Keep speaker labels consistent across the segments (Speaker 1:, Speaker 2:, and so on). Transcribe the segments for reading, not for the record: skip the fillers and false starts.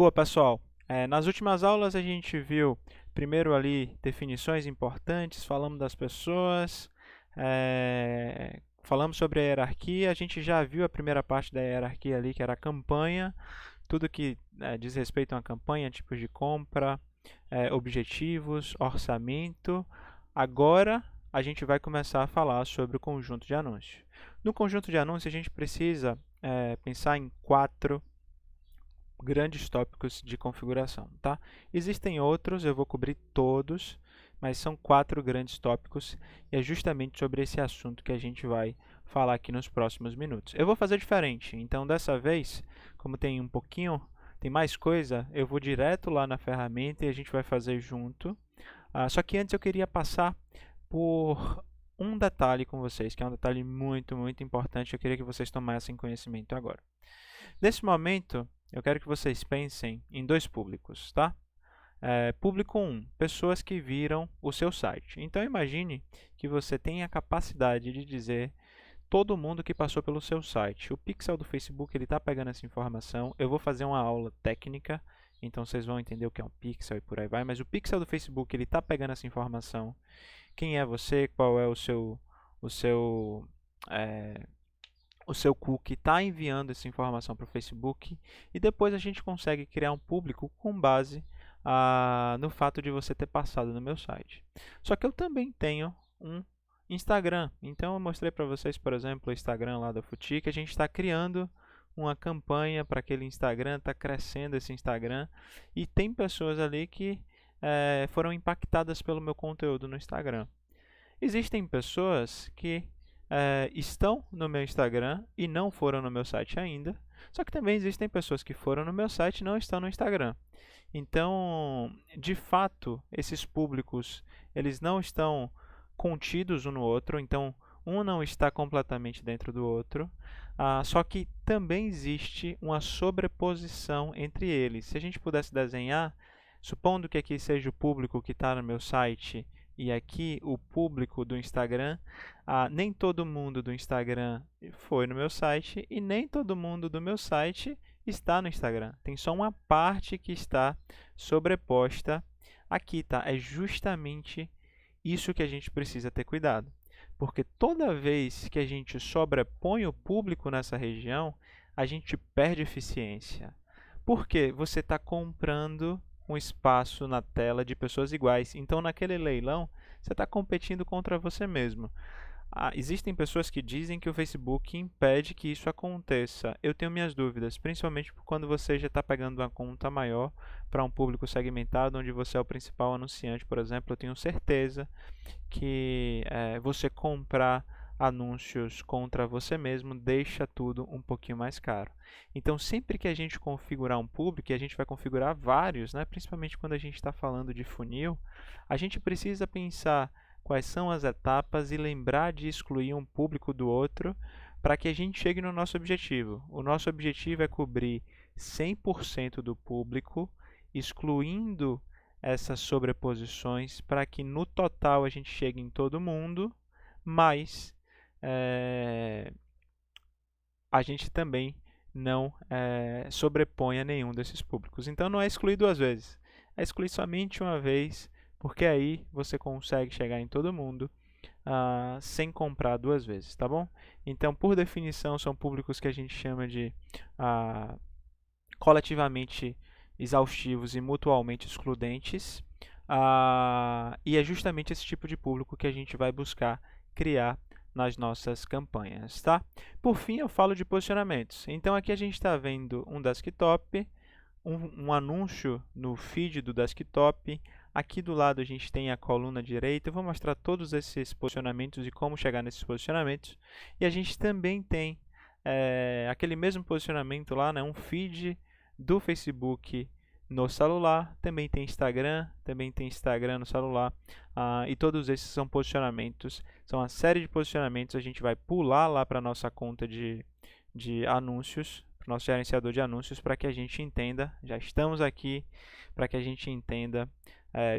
Speaker 1: Boa, pessoal. Nas últimas aulas a gente viu primeiro ali definições importantes, falamos das pessoas, falamos sobre a hierarquia. A gente já viu a primeira parte da hierarquia ali, que era a campanha, tudo que diz respeito a uma campanha, tipos de compra, objetivos, orçamento. Agora a gente vai começar a falar sobre o conjunto de anúncios. No conjunto de anúncios a gente precisa pensar em quatro grandes tópicos de configuração, tá? Existem outros, eu vou cobrir todos, mas são quatro grandes tópicos e é justamente sobre esse assunto que a gente vai falar aqui nos próximos minutos. Eu vou fazer diferente, então dessa vez, como tem mais coisa, eu vou direto lá na ferramenta e a gente vai fazer junto. Só que antes eu queria passar por um detalhe com vocês, que é um detalhe muito, muito importante, eu queria que vocês tomassem conhecimento agora. Nesse momento, eu quero que vocês pensem em dois públicos, tá? Público 1, pessoas que viram o seu site. Então, imagine que você tem a capacidade de dizer todo mundo que passou pelo seu site. O pixel do Facebook está pegando essa informação. Eu vou fazer uma aula técnica, então vocês vão entender o que é um pixel e por aí vai. Mas o pixel do Facebook está pegando essa informação. Quem é você? Qual é o seu o seu cookie está enviando essa informação para o Facebook e depois a gente consegue criar um público com base no fato de você ter passado no meu site. Só que eu também tenho um Instagram, então eu mostrei para vocês, por exemplo, o Instagram lá da Futi, que a gente está criando uma campanha para aquele Instagram, está crescendo esse Instagram e tem pessoas ali que foram impactadas pelo meu conteúdo no Instagram. Existem pessoas que estão no meu Instagram e não foram no meu site ainda. Só que também existem pessoas que foram no meu site e não estão no Instagram. Então, de fato, esses públicos, eles não estão contidos um no outro. Então, um não está completamente dentro do outro. Só que também existe uma sobreposição entre eles. Se a gente pudesse desenhar, supondo que aqui seja o público que está no meu site e aqui o público do Instagram, nem todo mundo do Instagram foi no meu site e nem todo mundo do meu site está no Instagram. Tem só uma parte que está sobreposta aqui, tá? É justamente isso que a gente precisa ter cuidado. Porque toda vez que a gente sobrepõe o público nessa região, a gente perde eficiência. Por quê? Você está comprando um espaço na tela de pessoas iguais. Então, naquele leilão, você está competindo contra você mesmo. Existem pessoas que dizem que o Facebook impede que isso aconteça. Eu tenho minhas dúvidas, principalmente quando você já está pegando uma conta maior para um público segmentado, onde você é o principal anunciante, por exemplo. Eu tenho certeza que você comprar anúncios contra você mesmo deixa tudo um pouquinho mais caro. Então, sempre que a gente configurar um público, e a gente vai configurar vários, né, principalmente quando a gente está falando de funil, a gente precisa pensar quais são as etapas e lembrar de excluir um público do outro para que a gente chegue no nosso objetivo. O nosso objetivo é cobrir 100% do público, excluindo essas sobreposições para que no total a gente chegue em todo mundo, mas a gente também não sobreponha nenhum desses públicos. Então não é excluir duas vezes, é excluir somente uma vez, porque aí você consegue chegar em todo mundo sem comprar duas vezes, tá bom? Então, por definição, são públicos que a gente chama de coletivamente exaustivos e mutualmente excludentes, e é justamente esse tipo de público que a gente vai buscar criar nas nossas campanhas, tá? Por fim, eu falo de posicionamentos. Então, aqui a gente está vendo um desktop, um anúncio no feed do desktop. Aqui do lado a gente tem a coluna direita. Eu vou mostrar todos esses posicionamentos e como chegar nesses posicionamentos. E a gente também tem aquele mesmo posicionamento lá, né? Um feed do Facebook no celular, também tem Instagram no celular, e todos esses são posicionamentos, são uma série de posicionamentos. A gente vai pular lá para a nossa conta de anúncios, para o nosso gerenciador de anúncios, para que a gente entenda, já estamos aqui, para que a gente entenda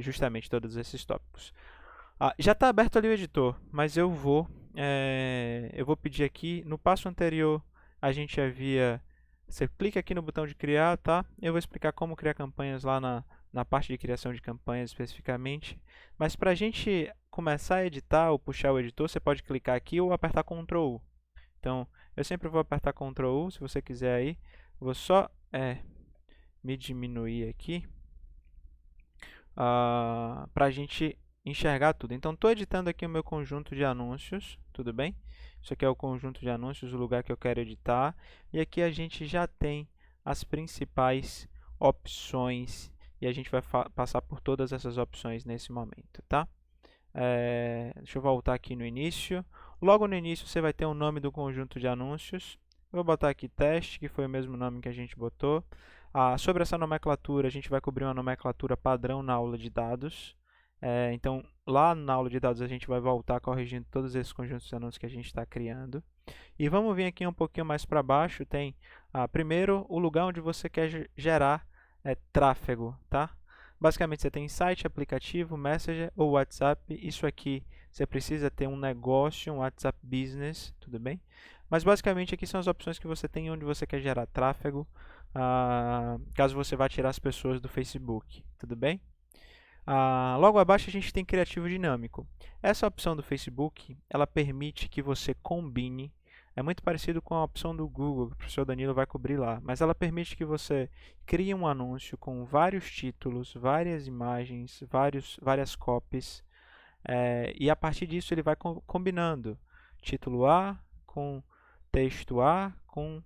Speaker 1: justamente todos esses tópicos. Já está aberto ali o editor, mas eu vou pedir aqui, no passo anterior a gente havia Você clica aqui no botão de criar, tá? Eu vou explicar como criar campanhas lá na parte de criação de campanhas especificamente. Mas para a gente começar a editar ou puxar o editor, você pode clicar aqui ou apertar Ctrl U. Então, eu sempre vou apertar Ctrl U, se você quiser aí. Vou só me diminuir aqui para a gente enxergar tudo. Então, estou editando aqui o meu conjunto de anúncios, tudo bem? Isso aqui é o conjunto de anúncios, o lugar que eu quero editar. E aqui a gente já tem as principais opções e a gente vai passar por todas essas opções nesse momento, tá? Deixa eu voltar aqui no início. Logo no início você vai ter o nome do conjunto de anúncios. Eu vou botar aqui teste, que foi o mesmo nome que a gente botou. Sobre essa nomenclatura, a gente vai cobrir uma nomenclatura padrão na aula de dados. Então, lá na aula de dados, a gente vai voltar corrigindo todos esses conjuntos de anúncios que a gente está criando. E vamos vir aqui um pouquinho mais para baixo. Tem, primeiro, o lugar onde você quer gerar tráfego, tá? Basicamente, você tem site, aplicativo, Messenger ou WhatsApp. Isso aqui, você precisa ter um negócio, um WhatsApp Business, tudo bem? Mas, basicamente, aqui são as opções que você tem onde você quer gerar tráfego, caso você vá tirar as pessoas do Facebook, tudo bem? Logo abaixo, a gente tem criativo dinâmico. Essa opção do Facebook, ela permite que você combine. É muito parecido com a opção do Google, que o professor Danilo vai cobrir lá, mas ela permite que você crie um anúncio com vários títulos, várias imagens, várias copies, e a partir disso ele vai combinando título A com texto A com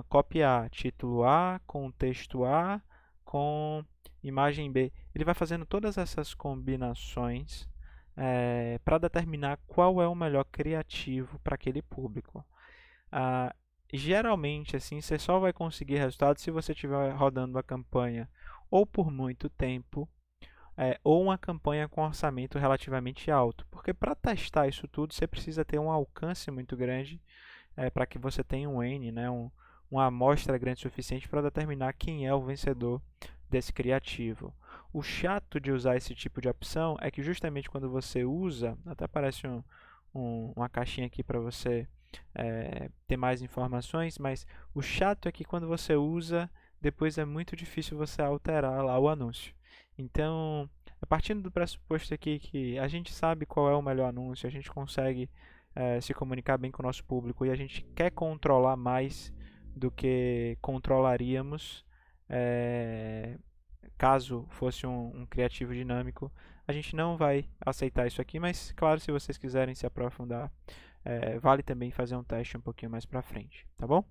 Speaker 1: copy A, título A com texto A com imagem B. Ele vai fazendo todas essas combinações para determinar qual é o melhor criativo para aquele público. Geralmente, assim, você só vai conseguir resultado se você estiver rodando a campanha ou por muito tempo, ou uma campanha com orçamento relativamente alto. Porque para testar isso tudo, você precisa ter um alcance muito grande para que você tenha um N, né, uma amostra grande o suficiente para determinar quem é o vencedor desse criativo. O chato de usar esse tipo de opção é que justamente quando você usa, até aparece uma caixinha aqui para você ter mais informações, mas o chato é que quando você usa, depois é muito difícil você alterar lá o anúncio. Então, partindo do pressuposto aqui que a gente sabe qual é o melhor anúncio, a gente consegue se comunicar bem com o nosso público e a gente quer controlar mais do que controlaríamos caso fosse um criativo dinâmico, a gente não vai aceitar isso aqui, mas claro, se vocês quiserem se aprofundar, vale também fazer um teste um pouquinho mais para frente, tá bom?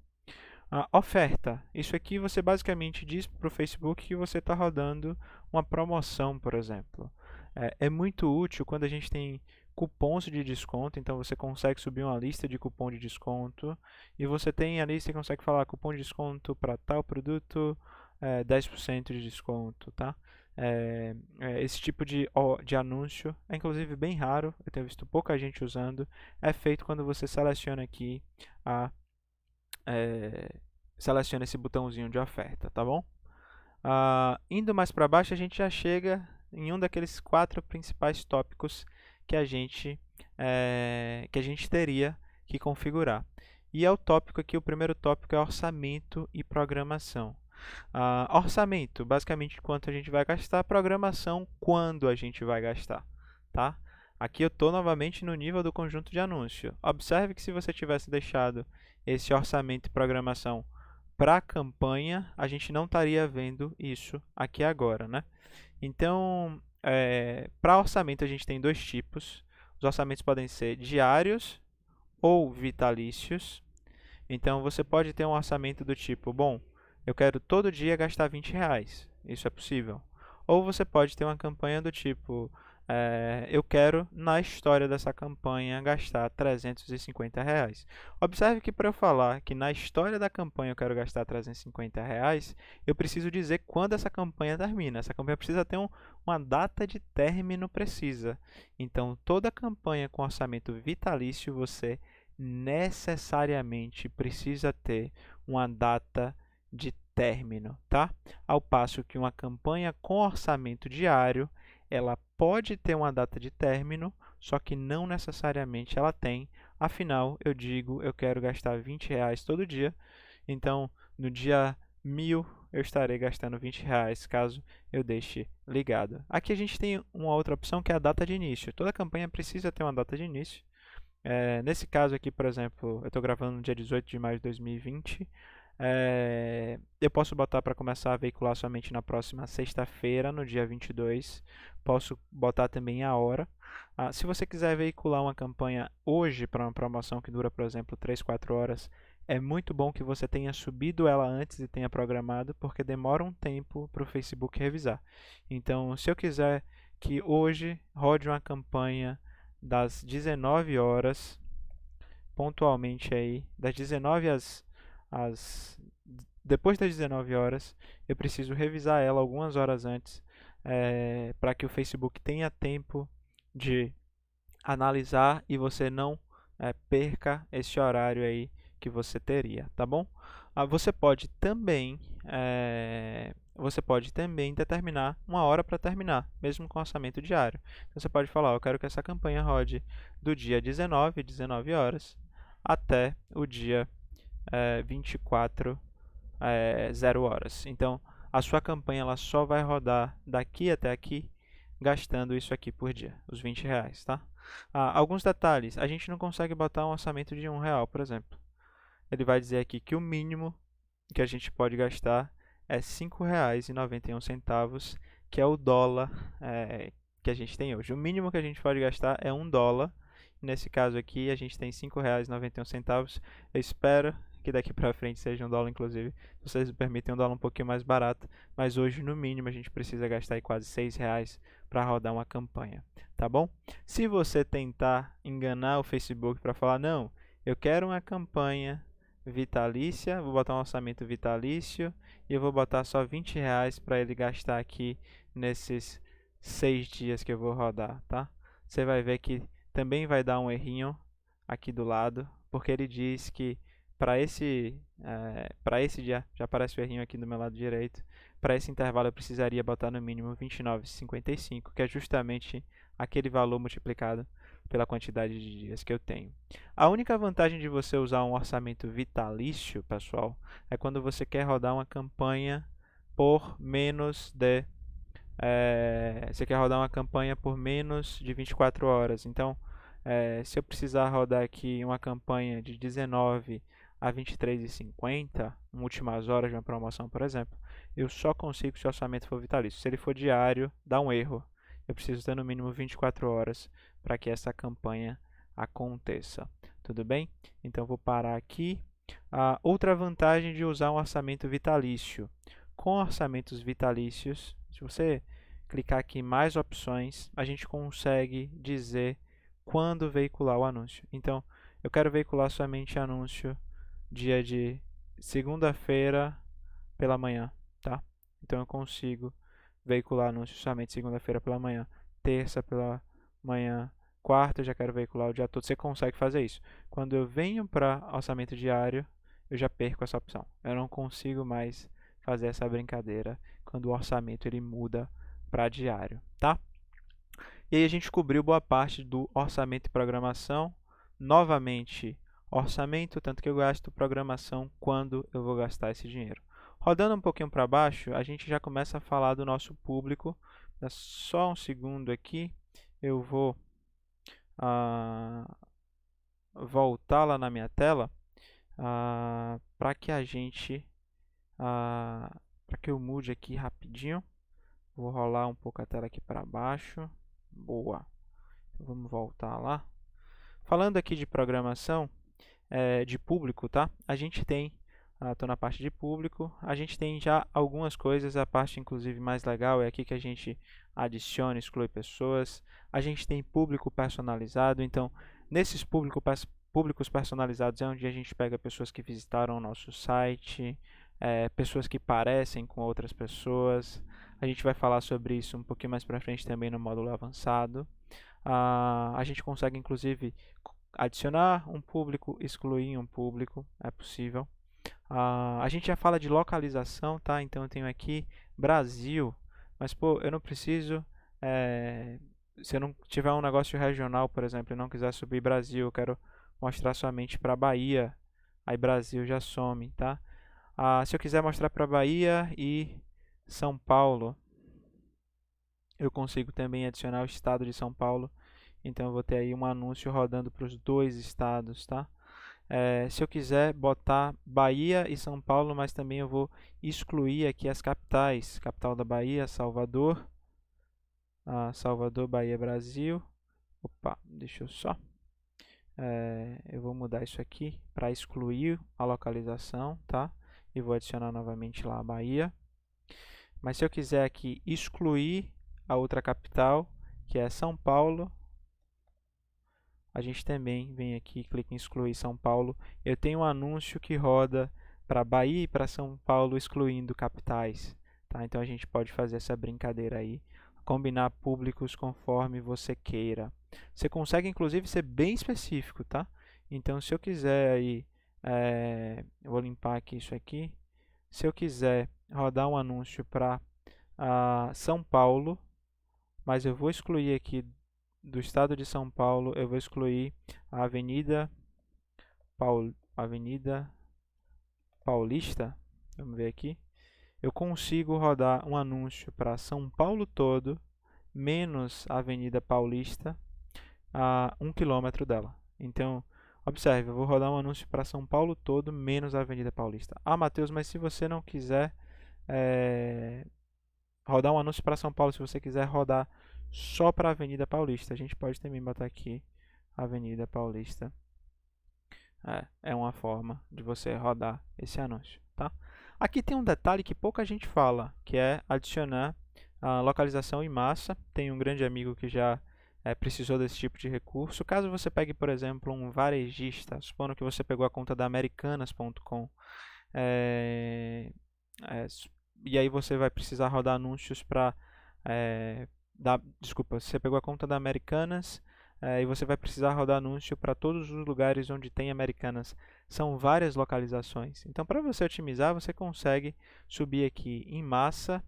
Speaker 1: Oferta. Isso aqui você basicamente diz para o Facebook que você está rodando uma promoção, por exemplo. É muito útil quando a gente tem cupons de desconto, então você consegue subir uma lista de cupom de desconto e você tem ali, você consegue falar cupom de desconto para tal produto, 10% de desconto, tá? Esse tipo de anúncio é inclusive bem raro, eu tenho visto pouca gente usando, é feito quando você seleciona aqui seleciona esse botãozinho de oferta, tá bom? Indo mais para baixo, a gente já chega em um daqueles 4 principais tópicos que a gente teria que configurar. E é o tópico aqui, o primeiro tópico é orçamento e programação. Orçamento, basicamente quanto a gente vai gastar, programação, quando a gente vai gastar, tá? Aqui eu estou novamente no nível do conjunto de anúncio. Observe que se você tivesse deixado esse orçamento e programação para a campanha, a gente não estaria vendo isso aqui agora, né? Então, para orçamento a gente tem 2 tipos. Os orçamentos podem ser diários ou vitalícios. Então, você pode ter um orçamento do tipo, bom, eu quero todo dia gastar R$20. Isso é possível. Ou você pode ter uma campanha do tipo, eu quero, na história dessa campanha, gastar R$350. Observe que para eu falar que na história da campanha eu quero gastar R$350, eu preciso dizer quando essa campanha termina. Essa campanha precisa ter uma data de término precisa. Então, toda campanha com orçamento vitalício, você necessariamente precisa ter uma data de término, tá? Ao passo que uma campanha com orçamento diário, ela pode ter uma data de término, só que não necessariamente ela tem. Afinal, eu digo, eu quero gastar R$20 todo dia, então no dia 1000 eu estarei gastando R$ 20 caso eu deixe ligado. Aqui a gente tem uma outra opção que é a data de início. Toda campanha precisa ter uma data de início. Nesse caso aqui, por exemplo, eu estou gravando no dia 18 de maio de 2020. Eu posso botar para começar a veicular somente na próxima sexta-feira, no dia 22. Posso botar também a hora. Se você quiser veicular uma campanha hoje para uma promoção que dura, por exemplo, 3, 4 horas, é muito bom que você tenha subido ela antes e tenha programado, porque demora um tempo para o Facebook revisar. Então, se eu quiser que hoje rode uma campanha das 19 horas, pontualmente aí, das 19 às depois das 19 horas, eu preciso revisar ela algumas horas antes, para que o Facebook tenha tempo de analisar e você não perca esse horário aí que você teria, tá bom? Você pode também determinar uma hora para terminar, mesmo com orçamento diário. Então, você pode falar, eu quero que essa campanha rode do dia 19, 19 horas, até o dia 24, 0 horas. Então, a sua campanha ela só vai rodar daqui até aqui, gastando isso aqui por dia, os R$ 20, tá? Alguns detalhes, a gente não consegue botar um orçamento de R$ 1, por exemplo. Ele vai dizer aqui que o mínimo que a gente pode gastar é R$ 5,91, que é o dólar que a gente tem hoje. O mínimo que a gente pode gastar é $1. Nesse caso aqui, a gente tem R$ 5,91. Eu espero que daqui para frente seja $1, inclusive. Se vocês me permitem, $1 um pouquinho mais barato. Mas hoje, no mínimo, a gente precisa gastar aí quase R$ 6 para rodar uma campanha. Tá bom? Se você tentar enganar o Facebook para falar, não, eu quero uma campanha vitalícia, vou botar um orçamento vitalício e eu vou botar só R$ 20 para ele gastar aqui nesses 6 dias que eu vou rodar, tá? Você vai ver que também vai dar um errinho aqui do lado, porque ele diz que para esse dia, já aparece o errinho aqui do meu lado direito, para esse intervalo eu precisaria botar no mínimo 29,55, que é justamente aquele valor multiplicado pela quantidade de dias que eu tenho. A única vantagem de você usar um orçamento vitalício, pessoal, é quando você quer rodar uma campanha por menos de você quer rodar uma campanha por menos de 24 horas. Então, se eu precisar rodar aqui uma campanha de 19 a 23h50, últimas horas de uma promoção, por exemplo, eu só consigo se o orçamento for vitalício. Se ele for diário, dá um erro. Eu preciso ter no mínimo 24 horas para que essa campanha aconteça. Tudo bem? Então, vou parar aqui. Outra vantagem de usar um orçamento vitalício. Com orçamentos vitalícios, se você clicar aqui em mais opções, a gente consegue dizer quando veicular o anúncio. Então, eu quero veicular somente anúncio dia de segunda-feira pela manhã, tá? Então, eu consigo veicular anúncio somente segunda-feira pela manhã, terça pela manhã, quarta eu já quero veicular o dia todo. Você consegue fazer isso. Quando eu venho para orçamento diário, eu já perco essa opção. Eu não consigo mais fazer essa brincadeira quando o orçamento ele muda para diário, tá? E aí a gente cobriu boa parte do orçamento e programação. Novamente, orçamento, tanto que eu gasto, programação, quando eu vou gastar esse dinheiro. Rodando um pouquinho para baixo, a gente já começa a falar do nosso público. Dá só um segundo aqui, eu vou voltar lá na minha tela para que a gente para que eu mude aqui rapidinho. Vou rolar um pouco a tela aqui para baixo. Boa. Vamos voltar lá. Falando aqui de programação, de público, tá? A gente tem, estou na parte de público, a gente tem já algumas coisas, a parte inclusive mais legal é aqui que a gente adiciona, exclui pessoas. A gente tem público personalizado, então nesses públicos personalizados é onde a gente pega pessoas que visitaram o nosso site, pessoas que parecem com outras pessoas. A gente vai falar sobre isso um pouquinho mais para frente também no módulo avançado. A gente consegue inclusive adicionar um público, excluir um público, é possível. A gente já fala de localização, tá? Então eu tenho aqui Brasil, mas pô, eu não preciso, se eu não tiver um negócio regional, por exemplo, e não quiser subir Brasil, eu quero mostrar somente para Bahia, aí Brasil já some, tá? Se eu quiser mostrar para Bahia e São Paulo, eu consigo também adicionar o estado de São Paulo. Então eu vou ter aí um anúncio rodando para os dois estados, tá? Se eu quiser botar Bahia e São Paulo, mas também eu vou excluir aqui as capitais. Capital da Bahia, Salvador. Salvador, Bahia, Brasil. Opa, deixa eu só. Eu vou mudar isso aqui para excluir a localização, tá? E vou adicionar novamente lá a Bahia. Mas se eu quiser aqui excluir a outra capital, que é São Paulo, a gente também vem aqui, clica em excluir São Paulo. Eu tenho um anúncio que roda para Bahia e para São Paulo, excluindo capitais. Tá? Então a gente pode fazer essa brincadeira aí, combinar públicos conforme você queira. Você consegue inclusive ser bem específico, tá? Então se eu quiser aí, eu vou limpar aqui isso aqui. Se eu quiser rodar um anúncio para São Paulo, mas eu vou excluir aqui do estado de São Paulo, eu vou excluir a Avenida Paulista. Vamos ver aqui. Eu consigo rodar um anúncio para São Paulo todo, menos a Avenida Paulista, a 1 km dela. Então, observe, eu vou rodar um anúncio para São Paulo todo, menos a Avenida Paulista. Matheus, mas se você não quiser rodar um anúncio para São Paulo, se você quiser rodar só para a Avenida Paulista, a gente pode também botar aqui Avenida Paulista. É uma forma de você rodar esse anúncio, tá? Aqui tem um detalhe que pouca gente fala, que é adicionar a localização em massa. Tem um grande amigo que já precisou desse tipo de recurso. Caso você pegue, por exemplo, um varejista, supondo que você pegou a conta da Americanas.com, e aí você vai precisar rodar anúncios para... desculpa, você pegou a conta da Americanas e você vai precisar rodar anúncio para todos os lugares onde tem Americanas. São várias localizações. Então, para você otimizar, você consegue subir aqui em massa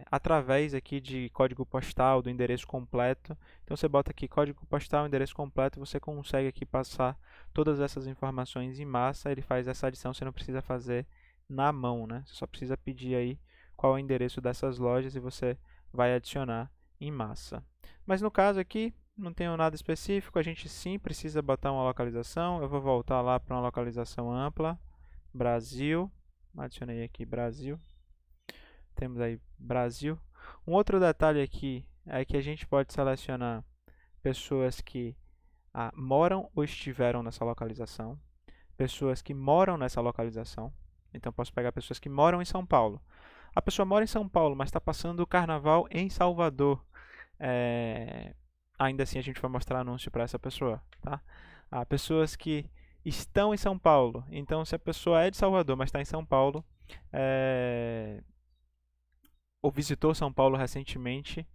Speaker 1: através aqui de código postal, do endereço completo. Então, você bota aqui código postal, endereço completo, você consegue aqui passar todas essas informações em massa. Ele faz essa adição, você não precisa fazer na mão, né? Você só precisa pedir aí qual é o endereço dessas lojas e você vai adicionar em massa. Mas no caso aqui, não tenho nada específico, a gente sim precisa botar uma localização. Eu vou voltar lá para uma localização ampla, Brasil, adicionei aqui Brasil, temos aí Brasil. Um outro detalhe aqui é que a gente pode selecionar pessoas que moram ou estiveram nessa localização, pessoas que moram nessa localização. Então, posso pegar pessoas que moram em São Paulo. A pessoa mora em São Paulo, mas está passando o carnaval em Salvador. Ainda assim, a gente vai mostrar anúncio para essa pessoa. Tá? Há pessoas que estão em São Paulo. Então, se a pessoa é de Salvador, mas está em São Paulo, ou visitou São Paulo recentemente,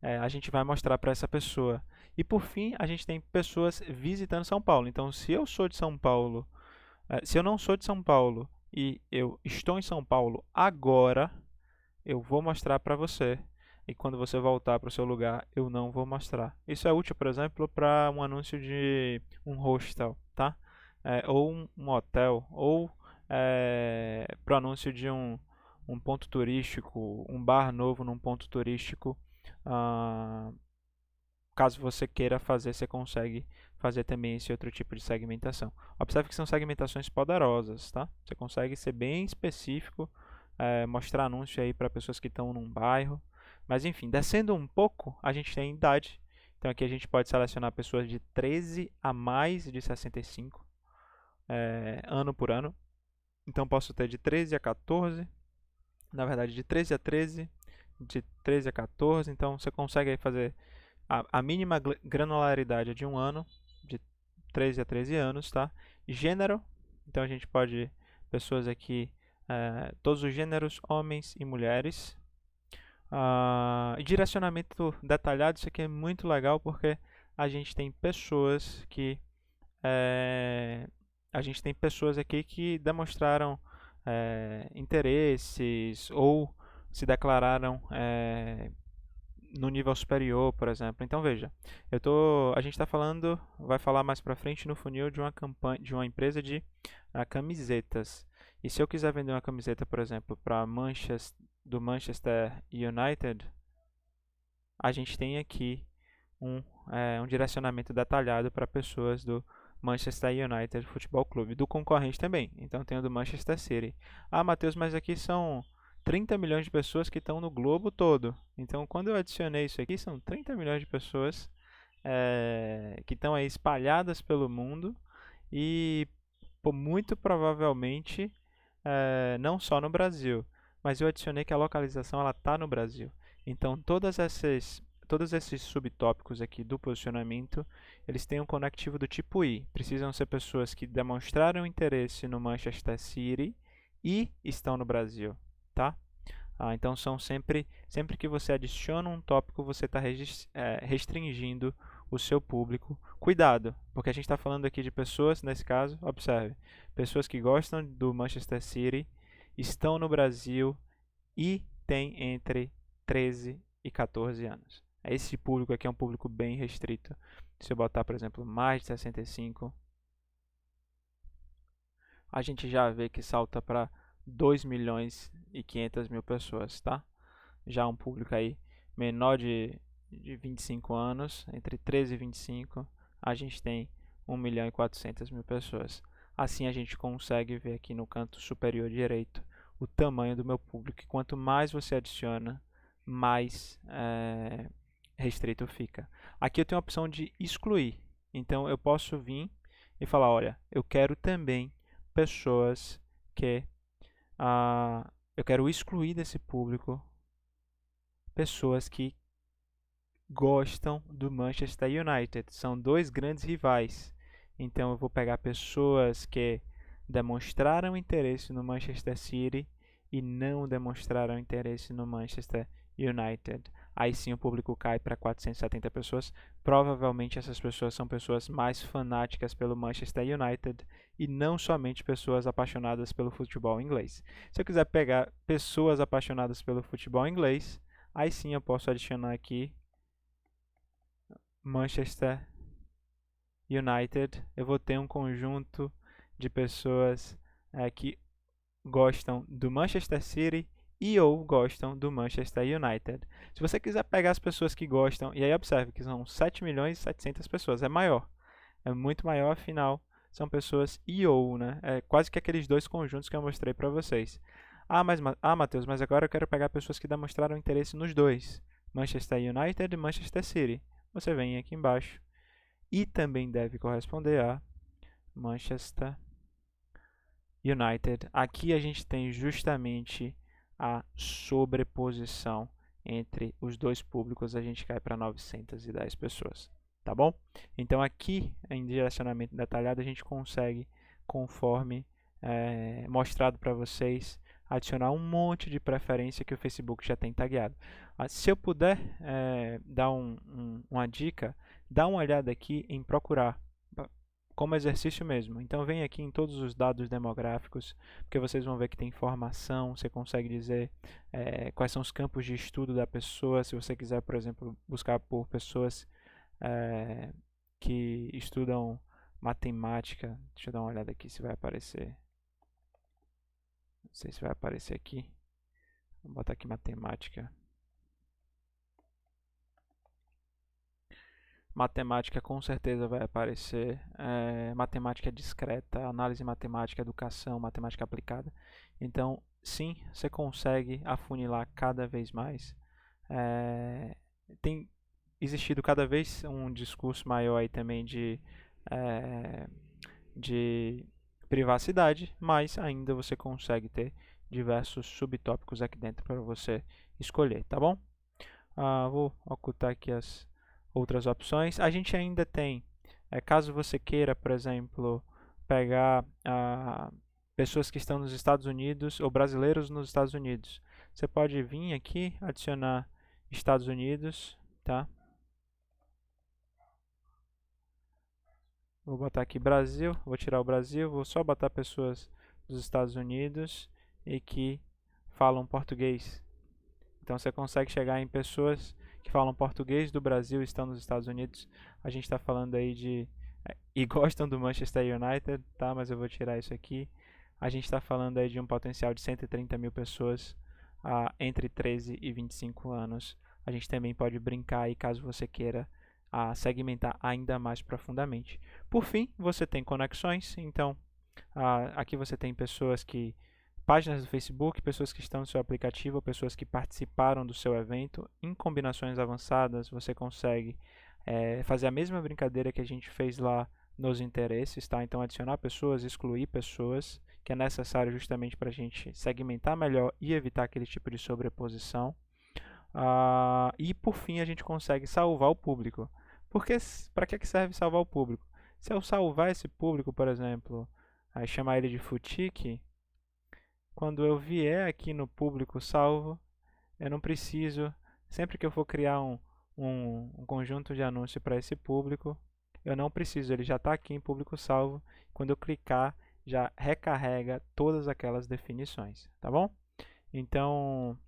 Speaker 1: a gente vai mostrar para essa pessoa. E, por fim, a gente tem pessoas visitando São Paulo. Então, se eu sou de São Paulo, se eu não sou de São Paulo e eu estou em São Paulo agora, eu vou mostrar para você. E quando você voltar para o seu lugar, eu não vou mostrar. Isso é útil, por exemplo, para um anúncio de um hostel, tá? Ou um hotel, ou para o anúncio de um ponto turístico, um bar novo num ponto turístico. Caso você queira fazer, você consegue fazer também esse outro tipo de segmentação. Observe que são segmentações poderosas, tá? Você consegue ser bem específico, mostrar anúncio aí para pessoas que estão num bairro. Mas enfim, descendo um pouco, a gente tem idade. Então aqui a gente pode selecionar pessoas de 13 a mais de 65, ano por ano. Então posso ter de 13 a 14, na verdade de 13 a 13, de 13 a 14. Então você consegue aí fazer a mínima granularidade de um ano, de 13 a 13 anos, tá? Gênero, então a gente pode, pessoas aqui, todos os gêneros, homens e mulheres. Direcionamento detalhado, isso aqui é muito legal porque a gente tem pessoas que aqui que demonstraram interesses ou se declararam no nível superior, por exemplo. Então veja, a gente está falando, vai falar mais para frente no funil de uma campanha, de uma empresa de camisetas. E se eu quiser vender uma camiseta, por exemplo, para do Manchester United, a gente tem aqui um direcionamento detalhado para pessoas do Manchester United Futebol Clube, do concorrente também. Então tem o do Manchester City. Ah, Matheus, mas aqui são 30 milhões de pessoas que estão no globo todo. Então quando eu adicionei isso aqui, são 30 milhões de pessoas que estão aí espalhadas pelo mundo e muito provavelmente não só no Brasil, mas eu adicionei que a localização ela está no Brasil. Então todos esses subtópicos aqui do posicionamento, eles têm um conectivo do tipo I. Precisam ser pessoas que demonstraram interesse no Manchester City e estão no Brasil, tá? Então são sempre que você adiciona um tópico, você está restringindo o seu público. Cuidado, porque a gente está falando aqui de pessoas, nesse caso, observe, pessoas que gostam do Manchester City, estão no Brasil e têm entre 13 e 14 anos. Esse público aqui é um público bem restrito. Se eu botar, por exemplo, mais de 65, a gente já vê que salta para 2 milhões e 500 mil pessoas, tá? Já um público aí menor de 25 anos, entre 13 e 25, a gente tem 1 milhão e 400 mil pessoas. Assim a gente consegue ver aqui no canto superior direito o tamanho do meu público. E quanto mais você adiciona, mais restrito fica. Aqui eu tenho a opção de excluir. Então eu posso vir e falar, olha, eu quero também pessoas que eu quero excluir desse público pessoas que gostam do Manchester United. São dois grandes rivais. Então eu vou pegar pessoas que demonstraram interesse no Manchester City e não demonstraram interesse no Manchester United. Aí sim o público cai para 470 pessoas. Provavelmente essas pessoas são pessoas mais fanáticas pelo Manchester United e não somente pessoas apaixonadas pelo futebol inglês. Se eu quiser pegar pessoas apaixonadas pelo futebol inglês, aí sim eu posso adicionar aqui Manchester United. Eu vou ter um conjunto de pessoas que gostam do Manchester City e ou gostam do Manchester United. Se você quiser pegar as pessoas que gostam, e aí observe que são 7 milhões e 700 pessoas, é maior, é muito maior, afinal são pessoas e ou, né? É quase que aqueles dois conjuntos que eu mostrei para vocês. Matheus, mas agora eu quero pegar pessoas que demonstraram interesse nos dois, Manchester United e Manchester City. Você vem aqui embaixo e também deve corresponder a Manchester United. Aqui a gente tem justamente a sobreposição entre os dois públicos, a gente cai para 910 pessoas, tá bom? Então aqui em direcionamento detalhado a gente consegue, conforme mostrado para vocês, adicionar um monte de preferência que o Facebook já tem tagueado. Se eu puder dar uma dica, dá uma olhada aqui em procurar, como exercício mesmo. Então vem aqui em todos os dados demográficos, porque vocês vão ver que tem informação, você consegue dizer quais são os campos de estudo da pessoa, se você quiser, por exemplo, buscar por pessoas que estudam matemática. Deixa eu dar uma olhada aqui se vai aparecer. Não sei se vai aparecer aqui. Vou botar aqui matemática. Matemática com certeza vai aparecer, matemática discreta, análise matemática, educação, matemática aplicada. Então, sim, você consegue afunilar cada vez mais. Tem existido cada vez um discurso maior aí também de privacidade, mas ainda você consegue ter diversos subtópicos aqui dentro para você escolher, tá bom? Vou ocultar aqui as outras opções. A gente ainda tem, caso você queira, por exemplo, pegar pessoas que estão nos Estados Unidos ou brasileiros nos Estados Unidos, você pode vir aqui, adicionar Estados Unidos, tá? Vou botar aqui Brasil, vou tirar o Brasil, vou só botar pessoas dos Estados Unidos e que falam português. Então você consegue chegar em pessoas que falam português do Brasil e estão nos Estados Unidos. A gente está falando aí e gostam do Manchester United, tá? Mas eu vou tirar isso aqui. a gente está falando aí de um potencial de 130 mil pessoas entre 13 e 25 anos. A gente também pode brincar aí caso você queira segmentar ainda mais profundamente. Por fim, você tem conexões, então aqui você tem páginas do Facebook, pessoas que estão no seu aplicativo, pessoas que participaram do seu evento. Em combinações avançadas, você consegue fazer a mesma brincadeira que a gente fez lá nos interesses, tá? Então, adicionar pessoas, excluir pessoas, que é necessário justamente para a gente segmentar melhor e evitar aquele tipo de sobreposição. E, por fim, a gente consegue salvar o público. Para que serve salvar o público? Se eu salvar esse público, por exemplo, chamar ele de Futique, quando eu vier aqui no público salvo, eu não preciso, sempre que eu for criar um conjunto de anúncio para esse público, eu não preciso, ele já está aqui em público salvo. Quando eu clicar, já recarrega todas aquelas definições, tá bom? Então,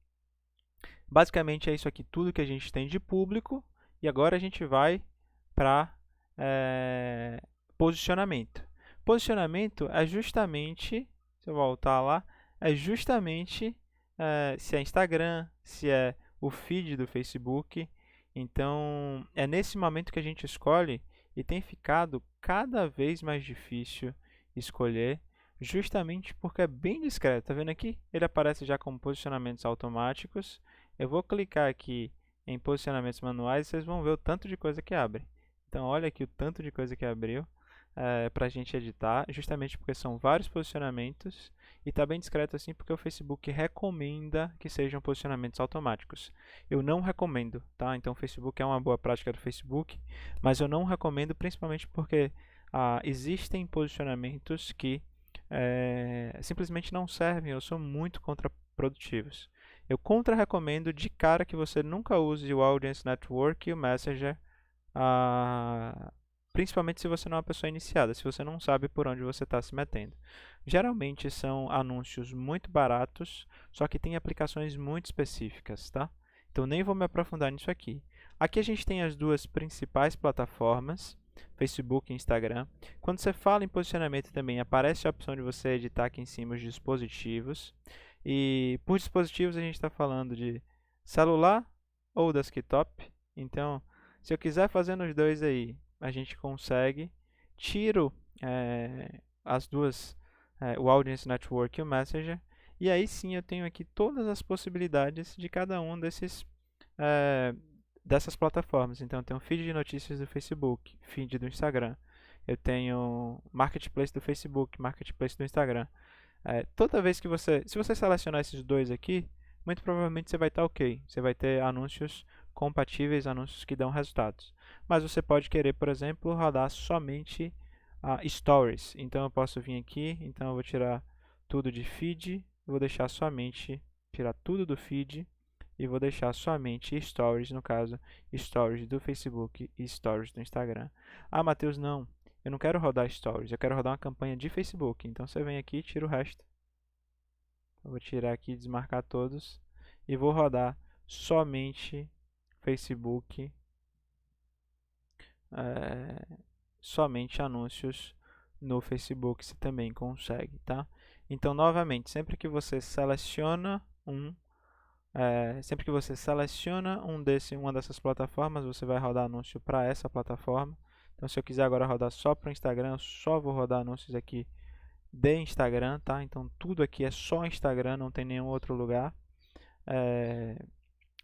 Speaker 1: basicamente é isso aqui tudo que a gente tem de público. E agora a gente vai para posicionamento. Posicionamento é justamente, se eu voltar lá, é justamente se é Instagram, se é o feed do Facebook. Então, é nesse momento que a gente escolhe e tem ficado cada vez mais difícil escolher, justamente porque é bem discreto. Tá vendo aqui? Ele aparece já como posicionamentos automáticos. Eu vou clicar aqui em posicionamentos manuais e vocês vão ver o tanto de coisa que abre. Então, olha aqui o tanto de coisa que abriu para a gente editar, justamente porque são vários posicionamentos e está bem discreto assim porque o Facebook recomenda que sejam posicionamentos automáticos. Eu não recomendo, tá? Então o Facebook é uma boa prática do Facebook, mas eu não recomendo principalmente porque existem posicionamentos que simplesmente não servem ou são muito contraprodutivos. Eu contra-recomendo de cara que você nunca use o Audience Network e o Messenger, principalmente se você não é uma pessoa iniciada, se você não sabe por onde você está se metendo. Geralmente são anúncios muito baratos, só que tem aplicações muito específicas, tá? Então nem vou me aprofundar nisso aqui. Aqui a gente tem as duas principais plataformas, Facebook e Instagram. Quando você fala em posicionamento também, aparece a opção de você editar aqui em cima os dispositivos. E por dispositivos a gente está falando de celular ou desktop. Então, se eu quiser fazer nos dois aí, a gente consegue. Tiro as duas, o Audience Network e o Messenger. E aí sim eu tenho aqui todas as possibilidades de cada um dessas plataformas. Então eu tenho feed de notícias do Facebook, feed do Instagram. Eu tenho Marketplace do Facebook, Marketplace do Instagram. Toda vez que se você selecionar esses dois aqui, muito provavelmente você vai estar ok. Você vai ter anúncios compatíveis, anúncios que dão resultados. Mas você pode querer, por exemplo, rodar somente Stories. Então eu posso vir aqui, então eu vou tirar tudo de feed, vou deixar tirar tudo do feed e vou deixar somente Stories, no caso, Stories do Facebook e Stories do Instagram. Matheus, não. Eu não quero rodar Stories, eu quero rodar uma campanha de Facebook. Então você vem aqui e tira o resto. Eu vou tirar aqui, desmarcar todos e vou rodar somente Facebook, somente anúncios no Facebook você também consegue, tá? Então, novamente, sempre que você seleciona uma dessas plataformas, você vai rodar anúncio para essa plataforma. Então, se eu quiser agora rodar só para o Instagram, eu só vou rodar anúncios aqui de Instagram, tá? Então, tudo aqui é só Instagram, não tem nenhum outro lugar.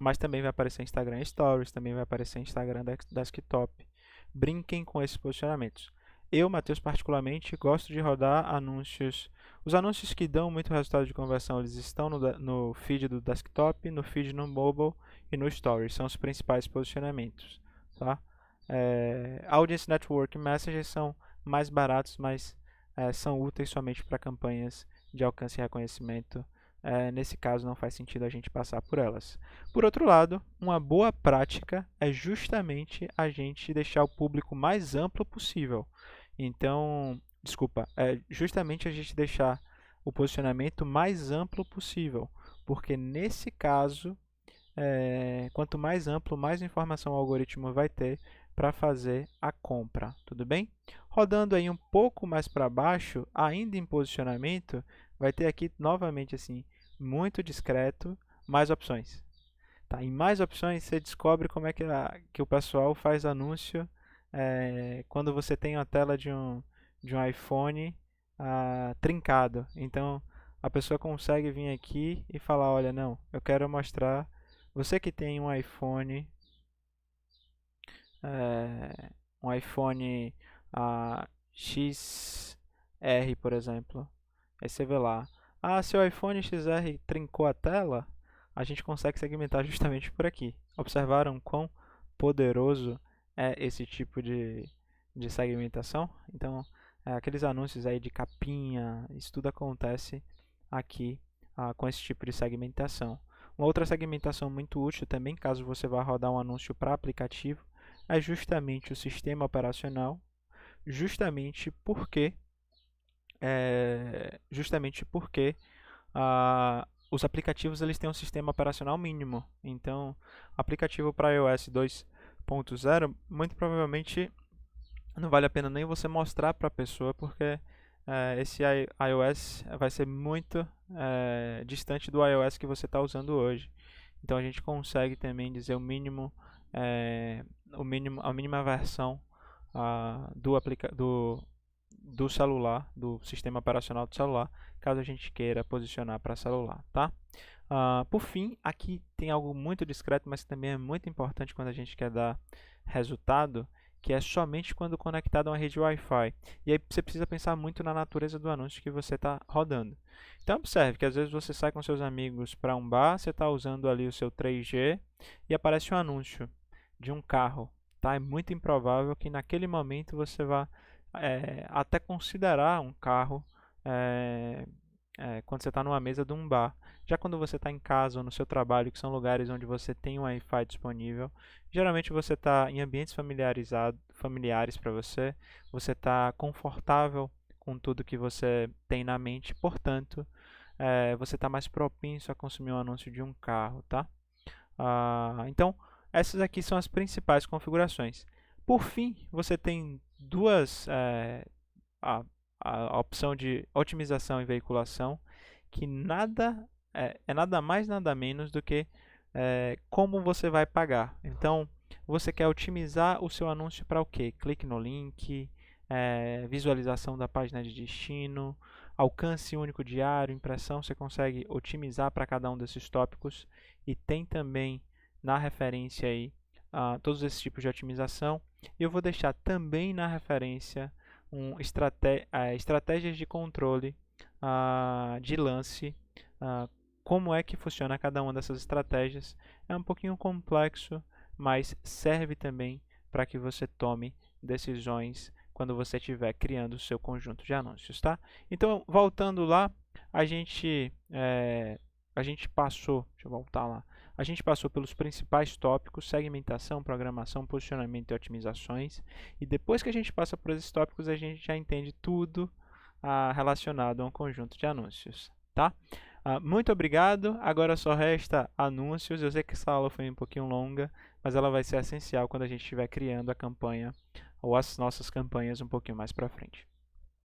Speaker 1: Mas também vai aparecer Instagram Stories, também vai aparecer Instagram Desktop. Brinquem com esses posicionamentos. Eu, Matheus, particularmente, gosto de rodar anúncios. Os anúncios que dão muito resultado de conversão, eles estão no feed do desktop, no feed no mobile e no Stories. São os principais posicionamentos. Tá? Audience Network e Messenger são mais baratos, mas são úteis somente para campanhas de alcance e reconhecimento. Nesse caso, não faz sentido a gente passar por elas. Por outro lado, uma boa prática é justamente a gente deixar o público mais amplo possível. Então, é justamente a gente deixar o posicionamento mais amplo possível, porque nesse caso, quanto mais amplo, mais informação o algoritmo vai ter para fazer a compra, tudo bem? Rodando aí um pouco mais para baixo, ainda em posicionamento, vai ter aqui novamente assim, muito discreto, mais opções. Tá? Em mais opções, você descobre como é que o pessoal faz anúncio quando você tem uma tela de um iPhone trincado. Então, a pessoa consegue vir aqui e falar, olha, não, eu quero mostrar, você que tem um iPhone XR, por exemplo, aí você vê lá, seu iPhone XR trincou a tela, a gente consegue segmentar justamente por aqui. Observaram quão poderoso é esse tipo de segmentação? Então, aqueles anúncios aí de capinha, isso tudo acontece aqui com esse tipo de segmentação. Uma outra segmentação muito útil também, caso você vá rodar um anúncio para aplicativo, é justamente o sistema operacional, justamente porque os aplicativos eles têm um sistema operacional mínimo. Então, aplicativo para iOS 2.0, muito provavelmente não vale a pena nem você mostrar para a pessoa, porque esse iOS vai ser muito distante do iOS que você está usando hoje. Então, a gente consegue também dizer a mínima versão do celular, do sistema operacional do celular, caso a gente queira posicionar para celular, tá? Por fim, aqui tem algo muito discreto, mas que também é muito importante quando a gente quer dar resultado, que é somente quando conectado a uma rede Wi-Fi. E aí você precisa pensar muito na natureza do anúncio que você está rodando. Então observe que às vezes você sai com seus amigos para um bar, você está usando ali o seu 3G e aparece um anúncio de um carro. Tá? É muito improvável que naquele momento você vá até considerar um carro quando você está numa mesa de um bar. Já quando você está em casa ou no seu trabalho, que são lugares onde você tem um Wi-Fi disponível, geralmente você está em ambientes familiares para você, você está confortável com tudo que você tem na mente, portanto, você está mais propenso a consumir um anúncio de um carro, tá? Então, essas aqui são as principais configurações. Por fim, você tem a opção de otimização e veiculação, que é nada mais nada menos do que como você vai pagar. Então, você quer otimizar o seu anúncio para o quê? Clique no link, visualização da página de destino, alcance único diário, impressão, você consegue otimizar para cada um desses tópicos e tem também na referência aí todos esses tipos de otimização. Eu vou deixar também na referência estratégias de controle de lance, como é que funciona cada uma dessas estratégias. É um pouquinho complexo, mas serve também para que você tome decisões quando você estiver criando o seu conjunto de anúncios, tá? Então, voltando lá, a gente passou, deixa eu voltar lá, a gente passou pelos principais tópicos: segmentação, programação, posicionamento e otimizações. E depois que a gente passa por esses tópicos, a gente já entende tudo relacionado a um conjunto de anúncios, tá? Muito obrigado. Agora só resta anúncios. Eu sei que essa aula foi um pouquinho longa, mas ela vai ser essencial quando a gente estiver criando a campanha ou as nossas campanhas um pouquinho mais para frente.